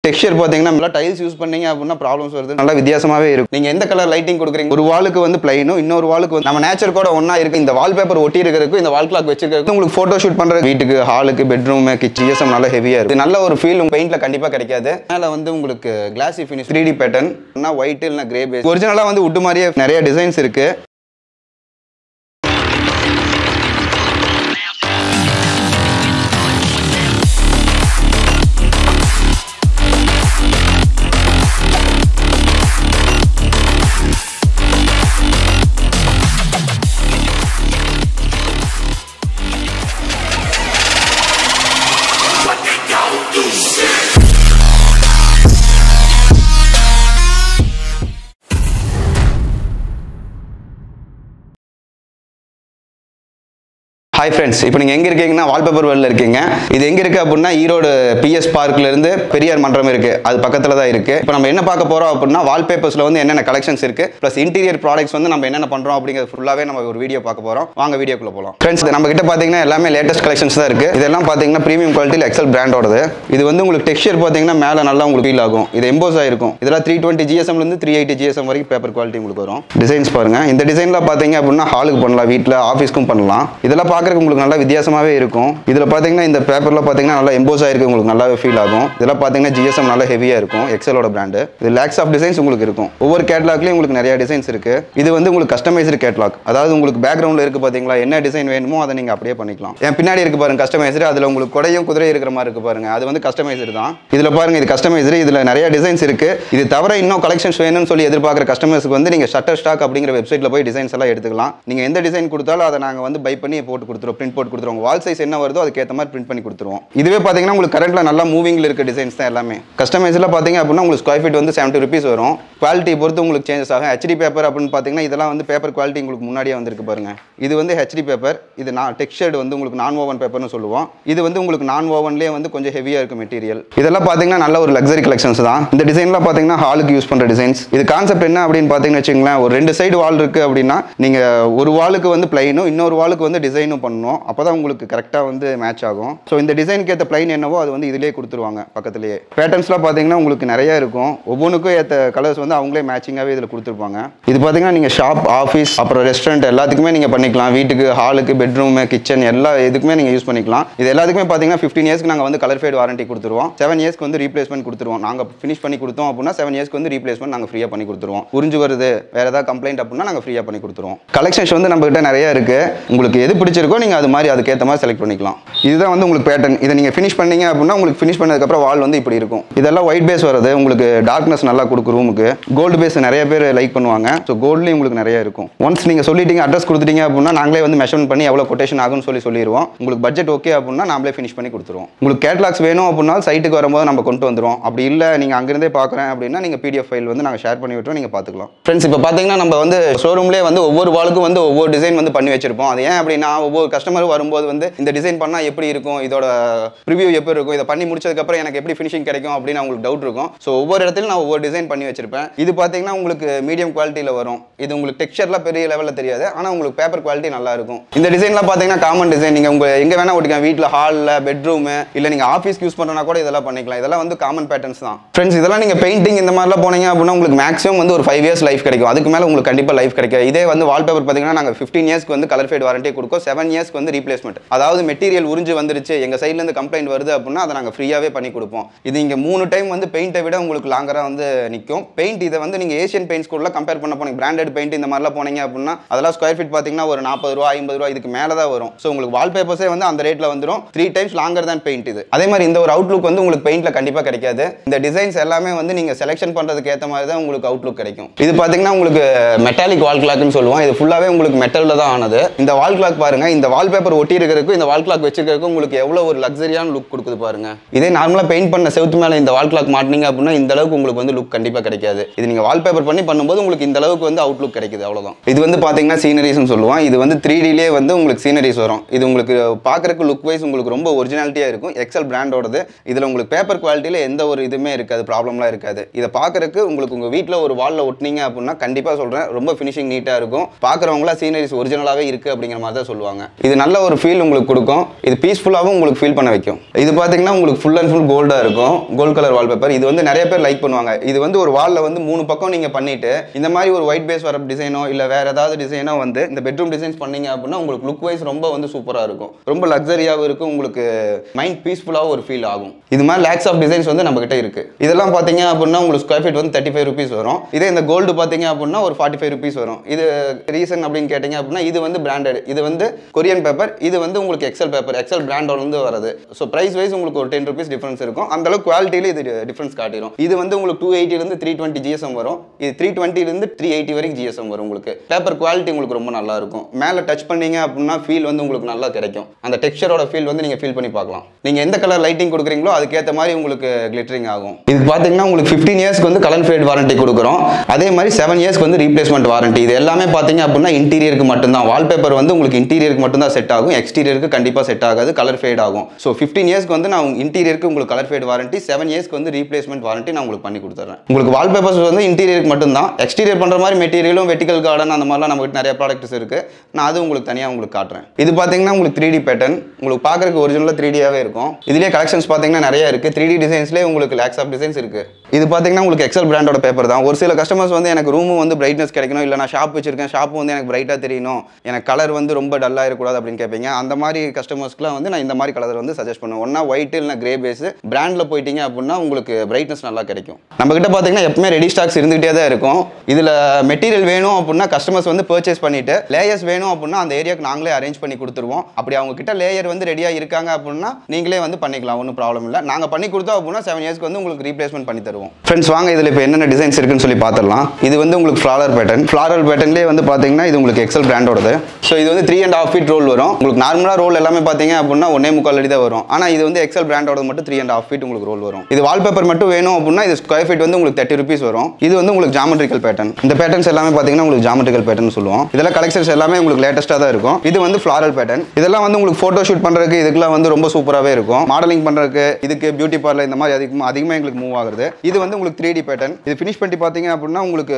Texture பாத்தீங்கன்னா நல்லா tiles use பண்ணீங்க அப்படின்னா ப்ராப்ளம்ஸ் வருது, நல்லா வித்தியாசமாவே இருக்கும். நீங்க எந்த கலர் லைட்டிங் கொடுக்குறீங்க, ஒரு வாலுக்கு வந்து பிளைனும் இன்னொரு வாலுக்கு வந்து நம்ம நேச்சர் கூட ஒண்ணா இருக்கு. இந்த வால்பேப்பர் ஒட்டி இருக்கிறதுக்கு இந்த வால் கிளாக் வச்சிருக்கிறது உங்களுக்கு போட்டோ ஷூட் பண்ற வீட்டுக்கு, ஹாலுக்கு, பெட்ரூம், கிச்சன் ஜிஎஸ்எம் நல்லா ஹெவியா இருக்கு. நல்ல ஒரு ஃபீல் உங்க பெயிண்ட்ல கண்டிப்பா கிடைக்காது. மேல வந்து உங்களுக்கு கிளாசி ஃபினிஷ் 3D பேட்டர்ன், ஒயிட் இல்ல கிரே பேஸ். ஒரிஜினலா வந்து வுட் மாதிரியே நிறைய டிசைன்ஸ் இருக்கு. ஹாய் ஃப்ரெண்ட்ஸ், இப்போ நீங்கள் எங்கே இருக்கீங்கன்னா வால்பேப்பர் வேர்ல்டில் இருக்கீங்க. இது எங்கே இருக்குது அப்படின்னா ஈரோடு பிஎஸ் பார்க்லேருந்து பெரியார் மன்றம் இருக்குது, அது பக்கத்தில் தான் இருக்குது. இப்போ நம்ம என்ன பார்க்க போகிறோம் அப்படின்னா வால்பேப்பர்ஸில் வந்து என்னென்ன கலெக்ஷன்ஸ் இருக்குது, ப்ளஸ் இன்டீரியர் ப்ராடக்ட்ஸ் வந்து நம்ம என்னென்ன பண்ணுறோம் அப்படிங்கிறது ஃபுல்லாகவே நம்ம ஒரு வீடியோ பார்க்க போகிறோம். வாங்க வீடியோக்குள்ளே போகலாம். ஃப்ரெண்ட்ஸ், நம்ம கிட்ட பார்த்தீங்கன்னா எல்லாமே லேட்டஸ்ட் கலெக்ஷன்ஸ் தான் இருக்குது. இதெல்லாம் பார்த்தீங்கன்னா ப்ரீமியம் குவாலிட்டியில் எக்ஸல் பிராண்டோடது. இது வந்து உங்களுக்கு டெக்ஸ்சர் பார்த்தீங்கன்னா மேலே நல்லா உங்களுக்கு ஃபீல் ஆகும். இது எம்போஸ் ஆகிருக்கும். இதெல்லாம் 320 GSMலேருந்து 380 GSM வரைக்கும் பேப்பர் குவாலிட்டி உங்களுக்கு வரும். டிசைன்ஸ் பாருங்கள். இந்த டிசைனில் பார்த்தீங்க அப்படின்னா ஹாலுக்கு பண்ணலாம், வீட்டில் ஆஃபீஸ்க்கும் பண்ணலாம். இதெல்லாம் பார்க்க உங்களுக்கு நல்லா வித்தியாசமாவே இருக்கும். இதுல பாத்தீங்கன்னா இந்த பேப்பர்ல பாத்தீங்கன்னா நல்லா எம்போஸ் ஆயிருக்கு, உங்களுக்கு நல்லாவே ஃபீல் ஆகும். இதெல்லாம் பாத்தீங்கன்னா GSM நல்லா ஹெவியா இருக்கும், எக்ஸலோட பிராண்ட். இது லேக்ஸ் ஆஃப் டிசைன்ஸ் உங்களுக்கு இருக்கும். ஒவ்வொரு கேட்டலாக்லயும் உங்களுக்கு நிறைய டிசைன்ஸ் இருக்கு. இது வந்து உங்களுக்கு கஸ்டமைஸ்டு கேட்டலாக், அதாவது உங்களுக்கு பேக்ரவுண்ட்ல இருக்கு பாத்தீங்களா, என்ன டிசைன் வேணுமோ அதை நீங்க அப்படியே பண்ணிக்கலாம். என் பின்னாடி இருக்கு பாருங்க கஸ்டமைஸ்டு, அதுல உங்களுக்கு கொடையும் குதிரை இருக்கிற மாதிரி இருக்கு பாருங்க, அது வந்து கஸ்டமைஸ்டு தான். இதுல பாருங்க இது கஸ்டமைஸ்டு, இதுல நிறைய டிசைன்ஸ் இருக்கு. இது தவிர இன்னும் கலெக்ஷன்ஸ் வேணும்னு சொல்லி எதிர்பார்க்குற கஸ்டமர்ஸ்க்கு வந்து நீங்க ஷட்டர் ஸ்டாக் அப்படிங்கிற வெப்சைட்ல போய் டிசைன்ஸ் எல்லாம் எடுத்துக்கலாம். நீங்க எந்த டிசைன் கொடுத்தாலும் அதை நாங்க வந்து பை பண்ணி போட்டு கொடுத்துருவோம், பிரிண்ட் போட்டு கொடுத்துருவோம். வால் சைஸ் என்ன வருதோ அதுக்கு ஏற்ற மாதிரி பிரிண்ட் பண்ணி கொடுத்துருவோம். இதுவே பாத்தீங்கன்னா உங்களுக்கு கரண்ட்ல நல்லா மூவிங்ல இருக்க டிசைன்ஸ் தான் எல்லாமே. கஸ்டமைஸ்ல பாத்தீங்க அப்படின்னா உங்களுக்கு ஸ்கொயர் ஃபீட் வந்து 70 rupees வரும். குவாலிட்டி பொறுத்து உங்களுக்கு சேஞ்சஸ் ஆகும். HD பேப்பர் அப்படின்னு பாத்தீங்கன்னா இதெல்லாம் வந்து பேப்பர் குவாலிட்டி உங்களுக்கு முன்னாடியே வந்திருக்கு பாருங்க. இது வந்து HD பேப்பர், இது டெக்ஸ்சர்டு வந்து உங்களுக்கு நான் ஓவன் பேப்பர்னு சொல்லுவோம். இது வந்து உங்களுக்கு நான் ஓவன்லேயே வந்து கொஞ்சம் ஹெவியா இருக்கும் மெட்டீரியல். இதெல்லாம் பாத்தீங்கன்னா நல்ல ஒரு லக்ஸரி கலெக்ஷன்ஸ் தான். இந்த டிசைன்லாம் பாத்தீங்கன்னா ஹாலுக்கு யூஸ் பண்ற டிசைன்ஸ். இது கான்செப்ட் என்ன அப்படின்னு பாத்தீங்கன்னா வச்சுங்களேன், ஒரு 2 சைடு வால் இருக்கு அப்படின்னா நீங்க ஒரு வாலுக்கு வந்து பிளைனும் இன்னொரு வாலுக்கு வந்து டிசைனும் பண்ணணும். அப்பதான் உங்களுக்கு கரெக்டா வந்து மேட்ச் ஆகும். ஸோ இந்த டிசைனுக்கு ஏற்ற பிளைன் என்னவோ அது வந்து இதிலே கொடுத்துருவாங்க பக்கத்துலேயே. பேட்டர்ன்ஸ்லாம் பார்த்தீங்கன்னா உங்களுக்கு நிறைய இருக்கும். ஒவ்வொன்றுக்கும் ஏற்ற கலர்ஸ் வந்து அவங்களே மேட்சிங்காகவே இதில் கொடுத்துருப்பாங்க. இது பார்த்தீங்கன்னா நீங்கள் ஷாப், ஆஃபீஸ், அப்புறம் ரெஸ்டாரண்ட் எல்லாத்துக்குமே நீங்கள் பண்ணிக்கலாம். வீட்டுக்கு, ஹாலுக்கு, பெட்ரூமு, கிச்சன் எல்லா இதுக்குமே நீங்கள் யூஸ் பண்ணிக்கலாம். இது எல்லாத்துக்குமே பார்த்தீங்கன்னா 15 இயர்ஸ்க்கு நாங்கள் வந்து கலர் ஃபேட் வாரண்டி கொடுத்துருவோம். 7 இயர்ஸ்க்கு வந்து ரீப்ளேஸ்மெண்ட் கொடுத்துருவோம். நாங்கள் ஃபினிஷ் பண்ணி கொடுத்தோம் அப்படின்னா 7 இயர்ஸ்க்கு வந்து ரீப்ளேஸ்மெண்ட் நாங்கள் ஃப்ரீயாக பண்ணி கொடுத்துருவோம். உறிஞ்சு வருது, வேற ஏதாவது கம்ப்ளைண்ட் அப்படின்னா நாங்கள் ஃப்ரீயாக பண்ணி கொடுத்துருவோம். கலெக்ஷன்ஸ் வந்து நம்ம கிட்ட நிறைய இருக்கு. உங்களுக்கு எது பிடிச்சிருக்கோ நீங்கள் அது மாதிரி அதுக்கேற்ற மாதிரி செலக்ட் பண்ணிக்கலாம். இதுதான் வந்து உங்களுக்கு பேட்டர்ன். இதை நீங்கள் ஃபினிஷ் பண்ணீங்க அப்படின்னா உங்களுக்கு ஃபினிஷ் பண்ணதுக்கப்புறம் வால் வந்து இப்படி இருக்கும். இதெல்லாம் ஒயிட் பேஸ் வருது, உங்களுக்கு டார்க்னஸ் நல்லா கொடுக்கும் ரூமுக்கு. கோல்டு பேஸ் நிறைய பேர் லைக் பண்ணுவாங்க. ஸோ கோல்ட்லேயும் உங்களுக்கு நிறைய இருக்கும். ஒன்ஸ் நீங்கள் சொல்லிட்டீங்க, அட்ரஸ் கொடுத்துட்டீங்க அப்படின்னா நாங்களே வந்து மெஷர்மெண்ட் பண்ணி எவ்வளோ கொட்டேஷன் ஆகும்னு சொல்லிடுவோம். உங்களுக்கு பட்ஜெட் ஓகே அப்படின்னா நாமளே ஃபினிஷ் பண்ணி கொடுத்துருவோம். உங்களுக்கு கேட்லாக்ஸ் வேணும் அப்படின்னா சைட்டுக்கு வரும்போது நம்ம கொண்டு வந்துடுவோம். அப்படி இல்லை நீங்கள் அங்கிருந்தே பார்க்குறேன் அப்படின்னா நீங்கள் PDF ஃபைல் வந்து நாங்கள் ஷேர் பண்ணி விட்டுறோம், நீங்கள் பார்த்துக்கலாம். ஃப்ரெண்ட்ஸ், இப்போ பார்த்தீங்கன்னா நம்ம வந்து ஷோரூம்லேயே வந்து ஒவ்வொரு வாலுக்கும் வந்து ஒவ்வொரு டிசைன் வந்து பண்ணி வச்சிருப்போம். அது ஏன் அப்படின்னா ஒவ்வொரு கஸ்டமர் வரும்போது வந்து இந்த டிசைன் பண்ணால் எப்படி இருக்கும், இதோட ரிவ்யூ எப்படி இருக்கும், இதை பண்ணி முடிச்சதுக்கப்புறம் எனக்கு எப்படி ஃபினிஷிங் கிடைக்கும் அப்படின்னு உங்களுக்கு டவுட் இருக்கும். ஸோ ஒவ்வொரு இடத்துல நான் ஒவ்வொரு டிசைன் பண்ணி வச்சிருப்பேன். இது பார்த்தீங்கன்னா உங்களுக்கு மீடியம் குவாலிட்டியில் வரும். இது உங்களுக்கு டெக்ஸ்சர்லாம் பெரிய லெவலில் தெரியாது, ஆனால் உங்களுக்கு பேப்பர் குவாலிட்டி நல்லா இருக்கும். இந்த டிசைன்லாம் பார்த்தீங்கன்னா காமன் டிசைன். நீங்கள் உங்கள் எங்கே வேணா ஓட்டிக்கலாம், வீட்டில், ஹாலில், பெட்ரூமு, இல்லை நீங்கள் ஆஃபீஸ்க்கு யூஸ் பண்ணுறனா கூட இதெல்லாம் பண்ணிக்கலாம். இதெல்லாம் வந்து காமன் பேட்டர்ன்ஸ் தான். ஃப்ரெண்ட்ஸ், இதெல்லாம் நீங்கள் பெயிண்டிங் இந்த மாதிரிலாம் போனீங்க அப்படின்னா உங்களுக்கு மேக்ஸிமம் வந்து ஒரு 5 இயர்ஸ் லைஃப் கிடைக்கும். அதுக்கு மேலே உங்களுக்கு கண்டிப்பாக லைஃப் கிடைக்கும். இதே வந்து வால்பேப்பர் பார்த்தீங்கன்னா நாங்கள் 15 இயர்ஸ்க்கு வந்து கலர் ஃபேட் வாரண்டி கொடுக்கும். 7 இயர்ஸ்க்கு வந்து ரீப்ளேஸ்மெண்ட், அதாவது மெட்டீரியல் உறிஞ்சு வந்துருச்சு, எங்கள் சைட்லேருந்து கம்ப்ளைண்ட் வருது அப்படின்னா அதை நாங்கள் ஃப்ரீயாகவே பண்ணி கொடுப்போம். இது இங்கே 3 டைம் வந்து பெயிண்ட்டை விட உங்களுக்கு லாங்கராக வந்து நிற்கும். பெயிண்ட் இதை வந்து நீங்கள் ஏஷியன் பெயிண்ட்ஸ் கூட கம்பேர் பண்ண போனீங்க, பிராண்டட் பெயிண்ட் இந்த மாதிரிலாம் போனீங்க அப்படின்னா அதெல்லாம் ஸ்கொயர் ஃபீட் பார்த்தீங்கன்னா ஒரு 40 ரூபா 50 ரூபா இதுக்கு மேலே தான் வரும். ஸோ உங்களுக்கு வால்பேப்பர்ஸே வந்து அந்த ரேட்டில் வந்துடும். 3 டைம்ஸ் லாங்கர் தான் பெயிண்ட். இது அதே மாதிரி இந்த ஒரு அவுட்லுக் வந்து உங்களுக்கு பெயிண்ட்ல கண்டிப்பாக கிடைக்காது. இந்த டிசைன்ஸ் எல்லாமே வந்து நீங்கள் செலெக்ஷன் பண்ணுறதுக்கு ஏற்ற மாதிரி தான் உங்களுக்கு அவுட்லுக் கிடைக்கும். இது பார்த்தீங்கன்னா உங்களுக்கு மெட்டாலிக் வால் கிளாக்னு சொல்லுவோம். இது ஃபுல்லாகவே உங்களுக்கு மெட்டலில் தான் ஆனது. இந்த வால் கிளாக் பாருங்க, இந்த வால்பேப்பர் ஒட்டி இருக்கிறதுக்கும் இந்த வால் கிளாக் வச்சிருக்கிறதுக்கும் உங்களுக்கு எவ்வளோ ஒரு லக்ஸரியான லுக் கொடுக்குது பாருங்க. இதே நார்மலாக பெயிண்ட் பண்ண செவுத்து மேலே இந்த வால் கிளாக் மாட்டினீங்க அப்படின்னா இந்த அளவுக்கு உங்களுக்கு வந்து லுக் கண்டிப்பாக கிடைக்காது. இது நீங்கள் வால்பேப்பர் பண்ணி பண்ணும்போது உங்களுக்கு இந்த அளவுக்கு வந்து அவுட்லுக் கிடைக்குது, அவ்வளோதான். இது வந்து பார்த்தீங்கன்னா சீனரிஸ்னு சொல்லுவோம். இது வந்து 3Dலேயே வந்து உங்களுக்கு சீனரிஸ் வரும். இது உங்களுக்கு பார்க்குறதுக்கு லுக் வைஸ் உங்களுக்கு ரொம்ப ஒரிஜினாலிட்டியாக இருக்கும். எக்ஸல் பிராண்டோடது. இதில் உங்களுக்கு பேப்பர் குவாலிட்டியில் எந்த ஒரு இதுவுமே இருக்காது, ப்ராப்ளம்லாம் இருக்காது. இதை பார்க்குறதுக்கு உங்களுக்கு உங்கள் வீட்டில் ஒரு வாலில் ஒட்டினீங்க அப்படின்னா கண்டிப்பாக சொல்கிறேன் ரொம்ப ஃபினிஷிங் நீட்டாக இருக்கும். பார்க்குறவங்களா சீனரிஸ் ஒரிஜினலாகவே இருக்குது அப்படிங்கிற மாதிரி தான் சொல்லுவாங்க. இது நல்ல ஒரு ஃபீல் உங்களுக்கு கொடுக்கும். இது பீஸ்ஃபுல்லாகவும் உங்களுக்கு ஃபீல் பண்ண வைக்கும். இது பார்த்தீங்கன்னா உங்களுக்கு ஃபுல் அண்ட் ஃபுல் கோல்டாக இருக்கும். Gold colour wallpaper. இது வந்து நிறைய பேர் லைக் பண்ணுவாங்க. இது வந்து ஒரு வாலில் வந்து 3 பக்கம் நீங்கள் பண்ணிட்டு இந்த மாதிரி ஒரு ஒயிட் பேஸ் வர டிசைனோ இல்லை வேற ஏதாவது டிசைனோ வந்து இந்த பெட்ரூம் டிசைன்ஸ் பண்ணீங்க அப்படின்னா உங்களுக்கு லுக் வைஸ் ரொம்ப வந்து சூப்பராக இருக்கும். ரொம்ப லக்ஸரியாகவும் இருக்கும். உங்களுக்கு மைண்ட் பீஸ்ஃபுல்லாகவும் ஒரு ஃபீல் ஆகும். இது மாதிரி லேக்ஸ் ஆஃப் டிசைன்ஸ் வந்து நம்ம கிட்ட இருக்கு. இதெல்லாம் பார்த்தீங்க அப்படின்னா உங்களுக்கு ஸ்கொயர் ஃபீட் வந்து 35 rupees வரும். இதே இந்த கோல்டு பார்த்தீங்க அப்படின்னா ஒரு 45 rupees வரும். இது ரீசன் அப்படின்னு கேட்டீங்க அப்படின்னா இது வந்து பிராண்டட். இது வந்து கொரியன் பேப்பர். இது வந்து உங்களுக்கு எக்ஸல் பேப்பர். எக்ஸல் பிராண்டோட இருந்து வருது. ஸோ பிரைஸ் வைஸ் உங்களுக்கு ஒரு 10 rupees டிஃபரன்ஸ் இருக்கும். அந்த அளவுக்கு குவாலிட்டியில இது டிஃபரன்ஸ் காட்டிடும். இது வந்து உங்களுக்கு 280 இருந்து 320 GSM வரும். இது 320 இருந்து 380 வரைக்கும் GSM வரும். உங்களுக்கு பேப்பர் குவாலிட்டி உங்களுக்கு ரொம்ப நல்லா இருக்கும். மேலே டச் பண்ணீங்க அப்படின்னா ஃபீல் வந்து உங்களுக்கு நல்லா கிடைக்கும். அந்த டெக்ஸ்சரோட ஃபீல் வந்து நீங்க ஃபீல் பண்ணி பார்க்கலாம். நீங்க எந்த கலர் லைட்டிங் கொடுக்குறீங்களோ அதுக்கேற்ற மாதிரி உங்களுக்கு கிளிட்டரிங் ஆகும். இது பார்த்தீங்கன்னா உங்களுக்கு 15 இயர்ஸ்க்கு வந்து கலர் ஃபேட் வாரண்டி கொடுக்குறோம். அதே மாதிரி 7 இயர்ஸ்க்கு வந்து ரீப்ளேஸ்மெண்ட் வாரண்டி. இது எல்லாமே பார்த்தீங்க அப்படின்னா இன்டீரியருக்கு மட்டும்தான். வால்பேப்பர் வந்து உங்களுக்கு இன்டீரியருக்கு மட்டும்தான் செட் ஆகும். எக்ஸ்டீரியருக்கு கண்டிப்பாக செட் ஆகாது. கலர் ஃபேட் ஆகும். ஸோ 15 இயர்ஸ்க்கு வந்து நான் இன்டீரியருக்கு உங்களுக்கு கலர் ஃபேட் வாரண்டி, 7 இயர்ஸ்க்கு வந்து ரீப்ளேஸ்மெண்ட் வாரண்டி நான் உங்களுக்கு பண்ணி கொடுத்துறேன். உங்களுக்கு வால்பேப்பர்ஸ் வந்து இன்டீரியருக்கு மட்டும்தான். எக்ஸ்டீரியர் பண்ற மாதிரி மெட்டீரியலும் வெர்டிகல் கார்டன் அந்த மாதிரிலாம் நம்ம கிட்ட நிறைய ப்ராடக்ட்ஸ் இருக்கு. நான் அது உங்களுக்கு தனியாக உங்களுக்கு காட்டுறேன். இது பார்த்தீங்கன்னா உங்களுக்கு 3D பேட்டர்ன். உங்களுக்கு பார்க்கறதுக்கு ஒரிஜினலாக 3Dயாவே இருக்கும். இதுலேயே கலெக்ஷன்ஸ் பார்த்தீங்கன்னா நிறைய இருக்கு. 3D டிசைன்ஸ்லேயே உங்களுக்கு லேக்ஸ் ஆஃப் டிசைன்ஸ் இருக்கு. இது பார்த்தீங்கன்னா உங்களுக்கு எக்ஸல் பிராண்டோட பேப்பர் தான். ஒரு சில கஸ்டமர்ஸ் வந்து எனக்கு ரூமும் வந்து பிரைட்னஸ் கிடைக்கணும், இல்லை நான் ஷாப் வச்சிருக்கேன், ஷாப் வந்து எனக்கு பிரைட்டாக தெரியணும், எனக்கு கலர் வந்து ரொம்ப டல்லாக இருக்கக்கூடாது அப்படின்னு கேட்பீங்க. அந்த மாதிரி கஸ்டமர்ஸ்க்குலாம் வந்து நான் இந்த மாதிரி கலர் வந்து சஜஸ்ட் பண்ணுவேன். ஒன்னா ஒயிட் இல்லைனா கிரே பேஸ். பிராண்டில் போயிட்டீங்க அப்படின்னா உங்களுக்கு பிரைட்னஸ் நல்லா கிடைக்கும். நம்ம கிட்ட பார்த்தீங்கன்னா எப்பவுமே ரெடி ஸ்டாக்ஸ் இருந்துகிட்டே தான் இருக்கும். இதில் மெட்டீரியல் வேணும் அப்படின்னா கஸ்டமர்ஸ் வந்து பர்ச்சேஸ் பண்ணிட்டு லேயர்ஸ் வேணும் அப்படின்னா அந்த ஏரியாவுக்கு நாங்களே அரேஞ்ச் பண்ணி கொடுத்துருவோம். அப்படி அவங்க கிட்ட லேயர் வந்து ரெடியாக இருக்காங்க அப்படின்னா நீங்களே வந்து பண்ணிக்கலாம். ஒன்றும் ப்ராப்ளம் இல்லை. நாங்கள் பண்ணி கொடுத்தோம் அப்படின்னா 7 இயர்ஸ்க்கு வந்து உங்களுக்கு ரீப்ளேஸ்மெண்ட் பண்ணி தருவோம். ஃப்ரெண்ட்ஸ் வாங்க இதில் இப்போ என்னென்ன டிசைன்ஸ் இருக்குன்னு சொல்லி பார்த்துடலாம். இது வந்து உங்களுக்கு ஃப்ளாரல் பேட்டர்ன். ஃப்ளாரல் பேட்டர்ன்லேயே வந்து பார்த்தீங்கன்னா இது உங்களுக்கு எக்ஸல் பிராண்டோடது. ஸோ இது வந்து 3.5 feet ரோல் வரும். உங்களுக்கு நார்மலாக ரோல் எல்லாமே பார்த்தீங்க அப்படின்னா 1.25 அடி தான் வரும். ஆனால் இது வந்து எக்ஸல் பிராண்டோட மட்டும் 3.5 feet உங்களுக்கு ரோல் வரும். இது வால்பேப்பர் மட்டும் வேணும் அப்படின்னா இது ஸ்கொயர் ஃபீட் வந்து உங்களுக்கு 30 rupees வரும். இது வந்து உங்களுக்கு ஜாமெட்ரிக்கல் பேட்டர்ன். இந்த பேட்டர்ன்ஸ் எல்லாமே பார்த்தீங்கன்னா உங்களுக்கு ஜாமெட்ரிக்கல் பேட்டர்ன் சொல்லுவோம். இதெல்லாம் கலெக்ஷன்ஸ் எல்லாமே உங்களுக்கு லேட்டஸ்ட்டாக தான் இருக்கும். இது வந்து ஃப்ளாரல் பேட்டர்ன். இதெல்லாம் வந்து உங்களுக்கு ஃபோட்டோ ஷூட் பண்ணுறதுக்கு இதுக்கெல்லாம் வந்து ரொம்ப சூப்பராகவே இருக்கும். மாடலிங் பண்ணுறதுக்கு இதுக்கு பியூட்டி பார்லர் இந்த மாதிரி அதிகமாக எங்களுக்கு மூவ் ஆகுது. இது வந்து உங்களுக்கு 3D பேட்டர்ன். இது ஃபினிஷ் பண்ணி பார்த்தீங்க அப்படின்னா உங்களுக்கு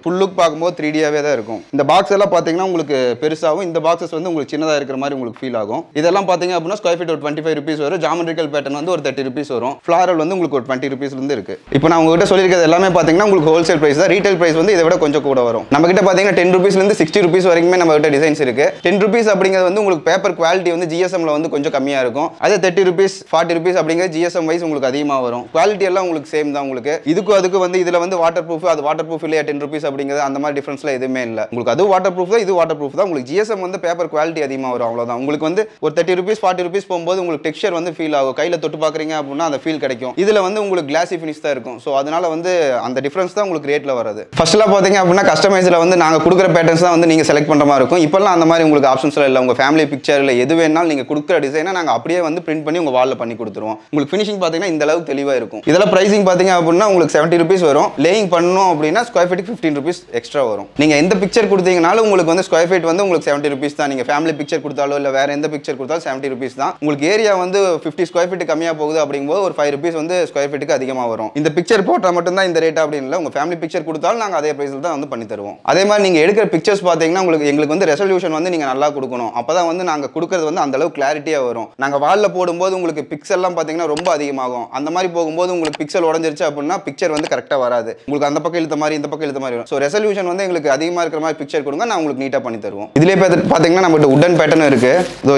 ஃபுல் லுக் பார்க்கும்போது 3Dயாவே தான் இருக்கும். இந்த பாக்ஸ் எல்லாம் பார்த்தீங்கன்னா உங்களுக்கு பெருசாகவும் இந்த பாக்ஸஸ் வந்து உங்களுக்கு சின்னதாக இருக்கிற மாதிரி உங்களுக்கு ஃபீல் ஆகும். இதெல்லாம் பார்த்தீங்க அப்படின்னா ஸ்கொயர் ஃபீட் ஒரு 25 rupees வரும். ஜாமெட்ரிக்கல் பேட்டர்ன் வந்து ஒரு 30 rupees வரும். ஃப்ளாரல் வந்து உங்களுக்கு ஒரு 20 rupees இருந்து இருக்கு. இப்போ நான் உங்ககிட்ட சொல்லியிருக்கிறது எல்லாமே பார்த்தீங்கன்னா உங்களுக்கு ஹோல்சேல் பிரைஸ் தான். ரீட்டைல் பிரைஸ் வந்து இதை விட கொஞ்சம் கூட வரும். நம்ம கிட்ட பார்த்தீங்கன்னா 10 rupees இருந்து 60 rupees வரைக்குமே நம்ம கிட்ட டிசைன்ஸ் இருக்கு. 10 rupees அப்படிங்கிறது வந்து உங்களுக்கு பேப்பர் குவாலிட்டி வந்து GSMல வந்து கொஞ்சம் கம்மியாக இருக்கும். அதே 30 rupees 40 rupees அப்படிங்கிறது GSM வைஸ் உங்களுக்கு அதிகமாக வரும். குவாலிட்டி எல்லாம் உங்களுக்கு சேம் தான். உங்களுக்கு இதுக்கும் அதுக்கு வந்து இதுல வந்து வாட்டர் ப்ரூஃப் அது வாட்டர் ப்ரூஃப் இல்லையா 10 rupees அப்படிங்கிறது அந்த மாதிரி டிஃபரன்ஸ்ல எதுவுமே இல்லை. உங்களுக்கு அது வாட்டர் ப்ரூஃப் தான், இது வாட்டர் ப்ரூஃப் தான். உங்களுக்கு GSM வந்து பேப்பர் குவாலிட்டி அதிகமாக வரும். அவ்வளவுதான். உங்களுக்கு வந்து ஒரு 30 rupees 40 rupees போகும்போது உங்களுக்கு டெக்ஸ்சர் வந்து ஃபீல் ஆகும். கையில தொட்டு பார்க்குறீங்க அப்படின்னா அந்த ஃபீல் கிடைக்கும். இதுல வந்து உங்களுக்கு கிளாசி ஃபினிஷ் தான் இருக்கும். ஸோ அதனால வந்து அந்த டிஃபரன்ஸ் தான் உங்களுக்கு ரேட்ல வருது. ஃபர்ஸ்ட்லாம் பார்த்தீங்க அப்படின்னா கஸ்டமைஸ்ல வந்து நாங்கள் கொடுக்குற பேட்டர்ன்ஸ் தான் வந்து நீங்க செலக்ட் பண்ற மாதிரி இருக்கும். இப்பெல்லாம் அந்த மாதிரி உங்களுக்கு ஆப்ஷன்ஸ்லாம் இல்லை. உங்க ஃபேமிலி பிக்சர் இல்லை எது வேணாலும் நீங்க கொடுக்குற டிசைனை நாங்கள் அப்படியே வந்து பிரிண்ட் பண்ணி உங்க வால்ல பண்ணி கொடுத்துருவோம். உங்களுக்கு ஃபினிஷிங் பார்த்தீங்கன்னா இந்த அளவுக்கு தெளிவாக இருக்கும். இதெல்லாம் பிரைசிங் பார்த்தீங்க அப்படின்னா உங்களுக்கு 70 rupees வரும். லேயிங் பண்ணணும் அப்படின்னா ஸ்கொயர் ஃபீட்டுக்கு 15 rupees எக்ஸ்ட்ரா வரும். நீங்க எந்த பிக்சர் கொடுத்தீங்கனாலும் உங்களுக்கு வந்து ஸ்கொயர் ஃபீட் வந்து உங்களுக்கு 70 rupees தான். நீங்க ஃபேமிலி பிக்சர் கொடுத்தாலோ இல்லை வேற எந்த பிக்சர் கொடுத்தாலும் 70 rupees தான். உங்களுக்கு ஏரியா வந்து 50 square feet கம்மியா போகுது அப்படிங்கும்போது ஒரு 5 rupees வந்து ஸ்கொயர் ஃபீட்டுக்கு அதிகமாக வரும். இந்த பிக்சர் போட்டா மட்டும் தான் இந்த ரேட் அப்படின்னு இல்லை. உங்க ஃபேமிலி பிக்சர் கொடுத்தாலும் நாங்கள் அதே பிரைஸ்ல தான் வந்து பண்ணி தருவோம். அதே மாதிரி நீங்க எடுக்கிற பிக்சர்ஸ் பார்த்தீங்கன்னா எங்களுக்கு வந்து ரெசல்யூஷன் வந்து நீங்க நல்லா கொடுக்கணும். அப்பதான் வந்து நாங்க கொடுக்கறது வந்து அந்த அளவு கிளாரிட்டியா வரும். நாங்க வால்ல போடும்போது உங்களுக்கு பிக்சல் எல்லாம் பார்த்தீங்கன்னா ரொம்ப அதிகமாகும். அந்த மாதிரி போகும்போது உங்களுக்கு பிக்சல் உடஞ்சிருச்சு அப்படின்னா பிக்சர் வந்து கரெக்டாக வராது. உங்களுக்கு அந்த பக்கம் இழுத்த மாதிரி இந்த பக்கம் இழுத்த மாதிரி வரும். ஸோ ரெசல்யூஷன் வந்து எங்களுக்கு அதிகமாக இருக்கிற மாதிரி பிக்சர் கொடுங்க, நான் உங்களுக்கு நீட்டாக பண்ணி தருவோம். இதுலேயே பார்த்தீங்கன்னா நம்மகிட்ட உடன் பேட்டர்ன் இருக்கு.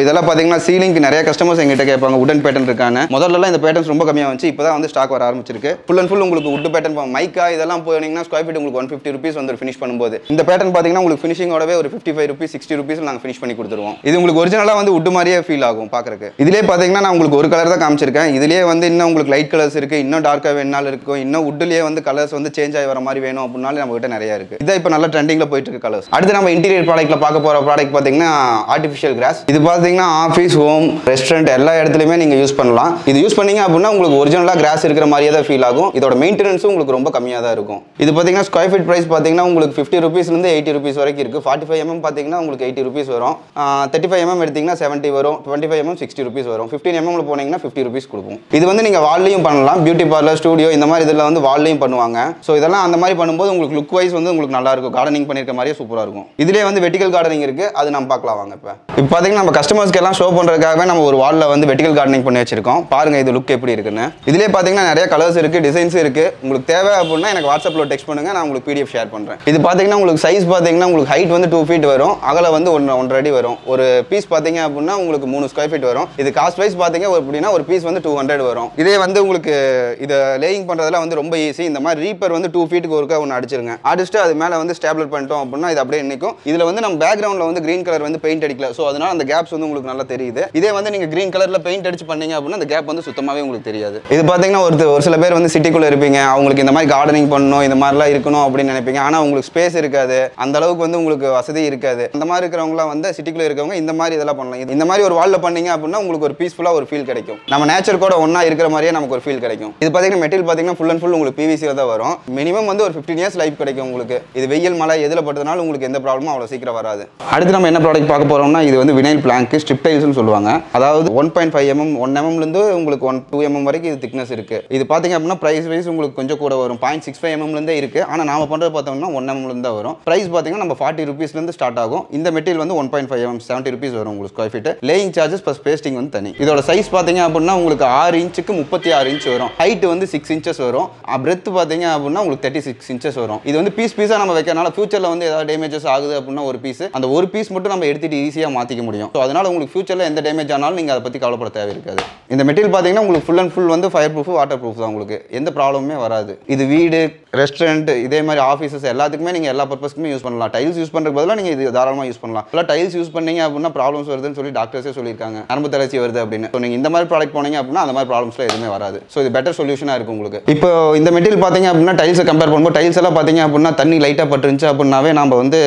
இதெல்லாம் பார்த்தீங்கன்னா சீலிங்க்கு நிறைய கஸ்டமர்ஸ் எங்கிட்ட கேட்பாங்க உடன் பேட்டர்ன் இருக்கான்னு. முதல்ல இந்த பேட்டர்ன்ஸ் ரொம்ப கம்மியாக வந்துச்சு. இப்போ தான் வந்து ஸ்டாக் வர ஆரம்பிச்சிருக்கு. ஃபுல் அண்ட் ஃபுல் உங்களுக்கு உட் பேட்டர்ன் மைக்கா இதெல்லாம் போனீங்கன்னா ஸ்கொயர் ஃபீட் உங்களுக்கு 150 rupees வந்து ஃபினிஷ் பண்ணும்போது இந்த பேட்டர்ன் பார்த்தீங்கன்னா உங்களுக்கு ஃபினிஷிங்கோடவே ஒரு 55 rupees 60 rupees நாங்கள் ஃபினிஷ் பண்ணி கொடுத்துருவோம். இது உங்களுக்கு ஒரிஜினலாக வந்து உட் மாதிரியே ஃபீல் ஆகும் பார்க்கறதுக்கு. இதுலேயே பார்த்தீங்கன்னா நான் உங்களுக்கு ஒரு கலர் தான் காமிச்சிருக்கேன். இதுலேயே வந்து இன்னும் உங்களுக்கு லைட் கலர்ஸ் இருக்கு, இன்னும் டார்க்காக வேணாலும் இருக்கும், இன்னும் உட்லேயே வந்து கலர்ஸ் வந்து சேஞ்ச் ஆகி வர மாதிரி வேணும் அப்படின்னாலும் நம்ம கிட்ட நிறைய இருக்கு. இதான் இப்போ நல்ல ட்ரெண்டிங்ல போயிட்டு இருக்கு கலர்ஸ். அடுத்து நம்ம இன்டீரியர் ப்ராடக்ட்ல பார்க்க போற ப்ராடக்ட் பார்த்தீங்கன்னா ஆர்டிஃபிஷியல் கிராஸ். இது பார்த்தீங்கன்னா ஆஃபீஸ், ஹோம், ரெஸ்டாரண்ட் எல்லா இடத்துலையுமே நீங்க யூஸ் பண்ணலாம். இது யூஸ் பண்ணீங்க அப்படின்னா உங்களுக்கு ஒரிஜினலா கிராஸ் இருக்கிற மாதிரியே தான் ஃபீல் ஆகும். இதோட மெயின்டெனன்ஸும் உங்களுக்கு ரொம்ப கம்மியாக தான் இருக்கும். இது பார்த்தீங்கன்னா ஸ்கொயர் ஃபீட் பிரைஸ் பார்த்தீங்கன்னா உங்களுக்கு 50 rupees இருந்து 80 rupees வரைக்கும் இருக்கு. 45 mm பார்த்தீங்கன்னா உங்களுக்கு 80 rupees வரும். 35 mm எடுத்தீங்கன்னா 70 வரும். 25 mm 60 rupees வரும். 15 mm போனீங்கன்னா 50 rupees கொடுக்கும். இது வந்து நீங்க வால்லையும் பண்ணலாம். பியூட்டி பார்லர், ஸ்டுடியோ இந்த மாதிரி இதில் வந்து வால்லையும் பண்ணுவாங்க. ஸோ இதெல்லாம் அந்த மாதிரி பண்ணும்போது உங்களுக்கு லுக் வைஸ் வந்து உங்களுக்கு நல்லா இருக்கும். கார்டனிங் பண்ணியிருக்க மாதிரியே சூப்பராக இருக்கும். இதுலேயே வந்து வெர்டிகல் கார்டனிங் இருக்குது, அது நம்ம பார்க்கலாம் வாங்க. இப்போ பார்த்தீங்கன்னா நம்ம கஸ்டமர்ஸ்க்கு எல்லாம் ஷோ பண்ணுறதுக்காகவே நம்ம ஒரு வாலில் வந்து வெர்டிகல் கார்டனிங் பண்ணி வச்சிருக்கோம். பாருங்கள் இது லுக் எப்படி இருக்குன்னு. இதுலேயே பார்த்தீங்கன்னா நிறைய கலர்ஸ் இருக்குது, டிசைன்ஸ் இருக்குது. உங்களுக்கு தேவை அப்படின்னா எனக்கு வாட்ஸ்அப்பில் டெக்ஸ்ட் பண்ணுங்கள், நான் உங்களுக்கு PDF ஷேர் பண்ணுறேன். இது பார்த்தீங்கன்னா உங்களுக்கு சைஸ் பார்த்தீங்கன்னா உங்களுக்கு ஹைட் வந்து 2 feet வரும், அகல வந்து 1.5 அடி வரும். ஒரு பீஸ் பார்த்தீங்க அப்படின்னா உங்களுக்கு 3 square feet வரும். இது காஸ்ட் வைஸ் பார்த்தீங்க அப்படின்னா ஒரு பீஸ் வந்து 200 வரும். இதே வந்து உங்களுக்கு இதை லேயிங் பண்ணுறதுல வந்து ரொம்ப ஈஸி. இந்த மாதிரி ரீப்பர் வந்து 2 feet ஒருக்கா ஒன்று அடிச்சிருங்க, அடிச்சுட்டு அது மேலே வந்து ஸ்டேபிளர் பண்ணிட்டோம் அப்படின்னா இது அப்படியே நிற்கும். இதில் வந்து நம்ம பேக்ரவுண்டில் வந்து கிரீன் கலர் வந்து பெயிண்ட் அடிக்கல, ஸோ அதனால அந்த கேப்ஸ் வந்து உங்களுக்கு நல்லா தெரியுது. இதே வந்து நீங்கள் கிரீன் கலரில் பெயிண்ட் அடிச்சு பண்ணீங்க அப்படின்னா அந்த கேப் வந்து சுத்தமாகவே உங்களுக்கு தெரியாது. இது பார்த்தீங்கன்னா ஒரு சில பேர் வந்து சிட்டிக்குள்ளே இருப்பீங்க, அவங்களுக்கு இந்த மாதிரி கார்டனிங் பண்ணணும், இந்த மாதிரிலாம் இருக்கணும் அப்படின்னு நினைப்பீங்க. ஆனால் உங்களுக்கு ஸ்பேஸ் இருக்காது, அந்த அளவுக்கு வந்து உங்களுக்கு வசதி இருக்காது. அந்த மாதிரி இருக்கிறவங்களாம் வந்து சிட்டிக்குள்ளே இருக்கவங்க இந்த மாதிரி இதெல்லாம் பண்ணலாம். இந்த மாதிரி ஒரு வாலில் பண்ணீங்க அப்படின்னா உங்களுக்கு ஒரு பீஸ்ஃபுல்லாக ஒரு ஃபீல் கிடைக்கும். நம்ம நேச்சர் கூட ஒன்றா இருக்கிற மாதிரியே நமக்கு ஒரு ஃபீல் கிடைக்கும். இது பார்த்தீங்கன்னா மெட்டீரியல் பார்த்தீங்கன்னா ஃபுல் அண்ட் ஃபுல் உங்களுக்கு PVC தான் வரும். மினிமம் வந்து ஒரு 15 years லைஃப் கிடைக்கும் உங்களுக்கு. இது வெயில் மழை எதில் பட்டதுனால உங்களுக்கு எந்த ப்ராப்ளமும் அவ்வளோ சீக்கிரம் வராது. அடுத்து நம்ம என்ன ப்ராடக்ட் பார்க்க போகிறோம்னா இது வந்து வினைல் பிளாங்க் ஸ்ட்ரிப் டைல்ஸ்னு சொல்லுவாங்க. அதாவது 1.5 mm 1 mmலேருந்து உங்களுக்கு 2 mm வரைக்கும் இது திக்னஸ் இருக்குது. இது பார்த்தீங்க அப்படின்னா ப்ரைஸ் வைஸ் உங்களுக்கு கொஞ்சம் கூட வரும். 0.65 mmலேருந்தே இருக்குது. ஆனால் நாம பண்ணுறது பார்த்தோம்னா 1 mmலேருந்து தான் வரும். ப்ரைஸ் பார்த்தீங்கன்னா நம்ம 40 rupeesலேருந்து ஸ்டார்ட் ஆகும். இந்த மெட்டீரியல் வந்து 1.5 mm 70 rupees வரும் உங்களுக்கு square feet. Laying charges plus pasting வந்து தனி. இதோட சைஸ் பார்த்தீங்க அப்படின்னா உங்களுக்கு 6 inchக்கு 36 inch வரும். ஹைட் வந்து 6 inches வரும். பிரெத் பார்த்தீங்க அப்படின்னா உங்களுக்கு 36 inches வரும். இது வந்து பீஸாக நம்ம வைக்கிறனால ஃபியூச்சரில் வந்து ஏதாவது டேமேஜஸ் ஆகுது அப்படின்னா ஒரு பீஸ் அந்த ஒரு பீஸ் மட்டும் நம்ம எடுத்துட்டு ஈஸியாக மாற்றிக்க முடியும். ஸோ அதனால உங்களுக்கு ஃபியூச்சரில் எந்த டேமேஜ் ஆனாலும் நீங்கள் அதை பற்றி கவலைப்பட தேவை இருக்காது. இந்த மெட்டீரியல் பார்த்தீங்கன்னா உங்களுக்கு ஃபுல் அண்ட் ஃபுல் வந்து ஃபயர் ப்ரூஃப் வாட்டர் ப்ரூஃப் தான், உங்களுக்கு எந்த ப்ராப்ளமே வராது. இது வீடு ரெஸ்டாரண்ட் இதே மாதிரி ஆஃபீஸஸ் எல்லாத்துக்குமே நீங்கள் எல்லா பர்பஸ்க்குமே யூஸ் பண்ணலாம். டைல்ஸ் யூஸ் பண்ணுறதுக்கு பதிலாக நீங்கள் இது தாராளமாக யூஸ் பண்ணலாம். இல்லை டைல்ஸ் யூஸ் பண்ணீங்க அப்படின்னா ப்ராப்ளம்ஸ் வருதுன்னு சொல்லி டாக்டர்ஸே சொல்லியிருக்காங்க, நரம்பு தளர்ச்சி வருது அப்படின்னு. ஸோ நீங்கள் இந்த மாதிரி ப்ராடக்ட் போனீங்க அப்படின்னா அந்த மாதிரி ப்ராப்ளம்ஸ்லாம் எதுவுமே வராது. ஸோ இது பெட்டர் சொல்யூஷனாக இருக்கும் உங்களுக்கு. இப்போ இந்த மெட்டீரியல் பார்த்தீங்க அப்படின்னா டைல்ஸை கம்பேர் பண்ணும்போது டைல்ஸ் எல்லாம் பார்த்தீங்க அப்படின்னா தண்ணி லைட்டாக பட்டுருந்துச்சு அப்படின்னாவே நம்ம வந்து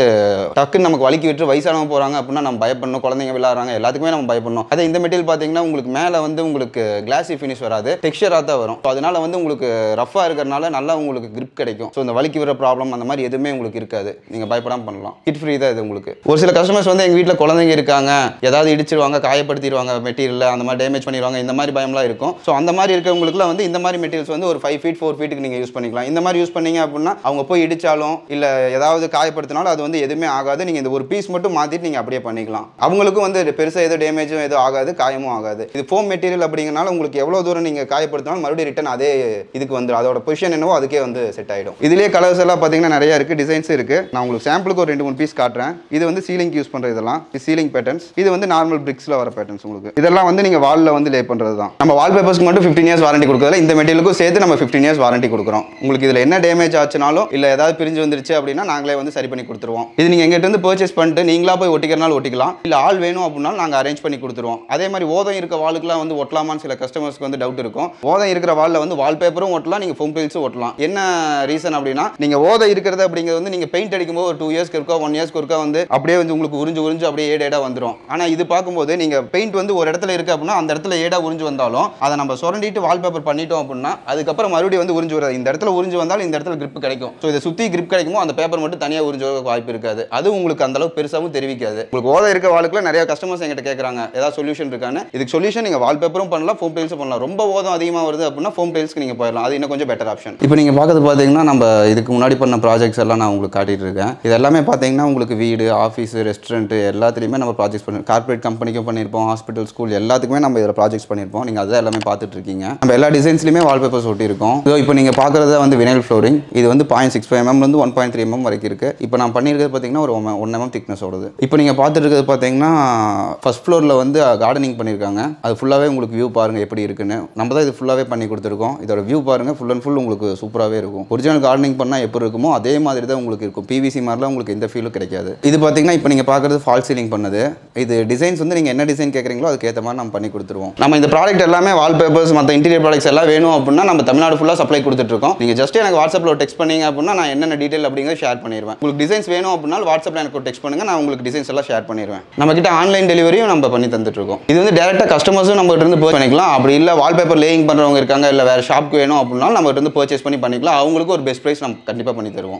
டக்குன்னு நமக்கு வலிக்கி விட்டு வயசானவங்க போகிறாங்க அப்படின்னா நம்ம பயப்படணும், குழந்தைங்க விளையாடுறாங்க எல்லாத்துக்குமே நம்ம பயப்படணும். அதே இந்த மெட்டீரியல் பார்த்தீங்கன்னா உங்களுக்கு மேலே வந்து உங்களுக்கு கிளாசி ஃபினிஷ் வராது, டெக்ஸ்சராக தான் வரும். ஸோ அதனால வந்து உங்களுக்கு ரஃபாக இருக்கிறனால நல்லா உங்களுக்கு கிரிப் கிடைக்கும். ஸோ இந்த வலிக்கு வர ப்ராப்ளம் அந்த மாதிரி எதுவுமே உங்களுக்கு இருக்காது. நீங்கள் பயப்படாமல் பண்ணலாம். கிட் ஃப்ரீ தான் இது உங்களுக்கு. ஒரு சில கஸ்டமர்ஸ் வந்து எங்கள் வீட்டில் குழந்தைங்க இருக்காங்க, ஏதாவது இடிச்சிருவாங்க, காயப்படுத்திடுவாங்க, மெட்டீரியல் அந்த மாதிரி டேமேஜ் பண்ணிடுவாங்க, இந்த மாதிரி பயம்லாம் இருக்கும். ஸோ அந்த மாதிரி இருக்கிறவங்களுக்குலாம் வந்து இந்த மாதிரி மெட்டீரியல்ஸ் வந்து ஒரு 5 feet 4 feetக்கு நீங்கள் யூஸ் பண்ணிக்கலாம். இந்த மாதிரி யூஸ் பண்ணீங்க அப்படின்னா அவங்க போய் இடிச்சாலும் இல்லை ஏதாவது காயப்படுத்தினாலும் அது வந்து எதுவுமே ஆகாது. நீங்கள் இந்த ஒரு பீஸ் மட்டும் மாற்றிட்டு நீங்கள் அப்படியே பண்ணிக்கலாம். அவங்களுக்கும் வந்து பெருசாக எதுவும் டேமேஜும் எதுவும் ஆகாது, காயமும் ஆகாது. இது ஃபோம் மெட்டீரியல் அப்படிங்கிறனால உங்களுக்கு எவ்வளோ தூரம் நீங்கள் காயப்படுத்தினாலும் மறுபடியும் ரிட்டன் அதே இதுக்கு வந்து அதோட பொசிஷன் என்னவோ அதுக்கே வந்து செட் ஆகிடும். இதுலேயே கலர்ஸ் எல்லாம் பார்த்தீங்கன்னா நிறைய இருக்குது, டிசைன்ஸ் இருக்குது. நான் உங்களுக்கு சாம்பிளுக்கு ஒரு 2-3 பீஸ் காட்டுறேன். இது வந்து சீலிங் யூஸ் பண்ணுறது, இதெல்லாம் சீலிங் பேட்டர்ன்ஸ். இது வந்து நார்மல் பிரிக்ஸில் வர பேட்டர்ன்ஸ் உங்களுக்கு. இதெல்லாம் வந்து நீங்கள் வாலில் வந்து லே பண்ணுறது தான். நம்ம வால் பேப்பர்ஸ்க்கு மட்டும் 15 years வாரண்டி கொடுக்குறதுல இந்த மெட்டீரியலுக்கும் சேர்த்து நம்ம 15 years வாரண்டி கொடுக்குறோம். உங்களுக்கு இதில் என்ன டேமேஜ் ஆச்சுனாலும் இல்லை ஏதாவது பிரிஞ்சு வந்துருச்சு அப்படின்னா நாங்களே வந்து சரி பண்ணி கொடுத்துருவோம். இது நீங்கள் எங்கிட்ட இருந்து பர்ச்சேஸ் பண்ணிட்டு நீங்களா போய் ஒட்டிக்கிறனால ஒட்டிக்கலாம், இல்லை ஆள் வேணும் அப்படின்னா நாங்கள் அரேஞ்ச் பண்ணி கொடுத்துருவோம். அதே மாதிரி ஓதம் இருக்க வாலுக்குலாம் வந்து ஒட்டலாமான்னு சில கஸ்டமர்ஸ்க்கு வந்து டவுட் இருக்கும். ஓதம் இருக்கிற வாலில் வந்து வால் பேப்பரும் ஒட்டலாம், நீங்கள் ஃபோம் டைல்ஸும் ஒட்டலாம். என்ன ரீசன் அப்படின்னா நீங்கள் ஓதம் இருக்கிறது அப்படிங்கிறது வந்து நீங்கள் பெயிண்ட் அடிக்கும்போது ஒரு 2 yearsக்கு இருக்கா 1 yearsக்கு இருக்கா வந்து அப்படியே வந்து உங்களுக்கு உறிஞ்சு அப்படியே ஏடா வந்துடும். ஆனால் இது பார்க்கும்போது நீங்கள் பெயிண்ட் வந்து ஒரு இடத்துல இருக்கு அப்படின்னா அந்த இடத்துல ஏடா உறிஞ்சு வந்தாலும் அதை நம்ம சுரண்டிட்டு வால் பேப்பர் பண்ணிட்டோம் அப்படின்னா அதுக்கப்புறம் மறுபடியும் வந்து உறிஞ்சு வராது. இந்த இடத்துல உறிஞ்சு வந்தாலும் இந்த இடத்துல கிரிப் கிடைக்கும். ஸோ இதை சுற்றி கிரிப் கிடைக்குமோ அந்த பேப்பர் மட்டும் தனியாக உறிஞ்சு வாய்ப்பு இருக்காது. அது உங்களுக்கு அந்த அளவுக்கு பெருசாகவும் தெரிவிக்காது. உங்களுக்கு ஓத இருக்க வாளுக்குள்ள நிறைய கஸ்டமர்ஸ் எங்கிட்ட கேட்குறாங்க ஏதாவது சொல்யூஷன் இருக்கான்னு. இதுக்கு சொல்யூஷன் நீங்கள் வால் பேப்பரும் பண்ணலாம், ஃபோம் டைல்ஸும் பண்ணலாம். ரொம்ப ஓதம் அதிகமாக வருது அப்படின்னா ஃபோம் டைல்ஸ்க்கு நீங்கள் போயிடலாம், அது இன்னும் கொஞ்சம் பெட்டர் ஆப்ஷன். இப்போ நீங்கள் பார்க்கறது பார்த்தீங்கன்னா நம்ம இதுக்கு முன்னாடி பண்ண ப்ராஜெக்ட்ஸ் எல்லாம் நான் உங்களுக்கு காட்டிட்டு இருக்கேன். இது எல்லாமே பார்த்தீங்கன்னா உங்களுக்கு வீடு, ஆஃபீஸ், ரெஸ்டாரண்ட் எல்லாத்துலேயுமே நம்ம ப்ராஜெக்ட்ஸ் பண்ணி கார்பரேட் கம்பெனிக்கும் பண்ணியிருப்போம், ஹாஸ்பிட்டல், ஸ்கூல் எல்லாத்துக்குமே நம்ம இதில் ப்ராஜெக்ட்ஸ் பண்ணியிருப்போம். நீங்கள் அதை எல்லாமே பார்த்துட்டு இருக்கீங்க. நம்ம எல்லா டிசைன்ஸ்லையுமே வால் பேப்பர்ஸ் ஒட்டியிருக்கோம். ஸோ இப்போ நீங்கள் பார்க்குறது வந்து வினைல் ஃப்ளோரிங். இது வந்து 0.65 mm 1.3 mm வரைக்கும் இருக்குது. இப்போ நான் பண்ணியிருக்கிறது பார்த்தீங்கன்னா ஒரு 1 mm திக்னஸ் ஓடுது. இப்போ நீங்கள் பார்த்துட்டு இருக்கிறது பார்த்தீங்கன்னா ஃபர்ஸ்ட் ஃப்ளோரில் வந்து கார்டனிங் பண்ணியிருக்காங்க. அது ஃபுல்லாகவே உங்களுக்கு வியூ பாருங்கள் எப்படி இருக்குன்னு. நம்ம தான் இது ஃபுல்லாகவே பண்ணி கொடுத்துருக்கோம். இதோட வியூ பாருங்கள், ஃபுல் அண்ட் ஃபுல் உங்களுக்கு சூப்பராகவே இருக்கும். ஒரிஜினல் கார்டனிங் பண்ணால் எப்படி இருக்குமோ அதே மாதிரி தான் உங்களுக்கு இருக்கும். PVC மாதிரிலாம் உங்களுக்கு எந்த ஃபீலும் கிடைக்காது. இது பார்த்தீங்கன்னா இப்போ நீங்கள் பார்க்குறது ஃபால் சீலிங் பண்ணது. இது டிசைன்ஸ் வந்து நீங்கள் என்ன டிசைன் கேட்குறீங்களோ அதுக்கேற்ற மாதிரி நம்ம பண்ணி கொடுத்துருவோம். நம்ம இந்த ப்ராடக்ட் எல்லாமே வால் பேப்பர்ஸ் மற்ற இன்டீரியர் ப்ராடக்ட்ஸ் எல்லாம் வேணும் அப்படின்னா நம்ம தமிழ்நாடு ஃபுல்லாக சப்ளை கொடுத்துட்ருக்கோம். நீங்கள் ஜஸ்ட் எனக்கு வாட்ஸ்அப்பில் டெக்ஸ்ட் பண்ணீங்க அப்படின்னா நான் என்னென்ன டீட்டெயில் அப்படிங்கிறத ஷேர் பண்ணிடுவேன். உங்களுக்கு டிசைன்ஸ் வேணும் அப்படின்னா வாட்ஸ்அப்பில் எனக்கு டெக்ஸ்ட் பண்ணுங்கள், நான் உங்களுக்கு டிசைன்ஸ் எல்லாம் ஷேர் பண்ணிடுவேன். நம்ம கிட்ட ஆன்லைன் டெலிவரியும் நம்ம பண்ணி தந்துட்டுருக்கோம். இது வந்து டேரெக்டாக கஸ்டமர்ஸும் நம்ம கிட்ட இருந்து பண்ணிக்கலாம். அப்படி இல்லை வால் பேப்பர் லேயிங் பண்ணுறவங்க இருக்காங்க, இல்லை வேறு ஷாப்க்கு வேணும் அப்படின்னா நம்ம கிட்ட இருந்து பர்ச்சேஸ் பண்ணிக்கலாம். அவங்களுக்கு ஒரு பெஸ்ட் ப்ரைஸ் நம்ம கண்டிப்பாக பண்ணி தருவோம்.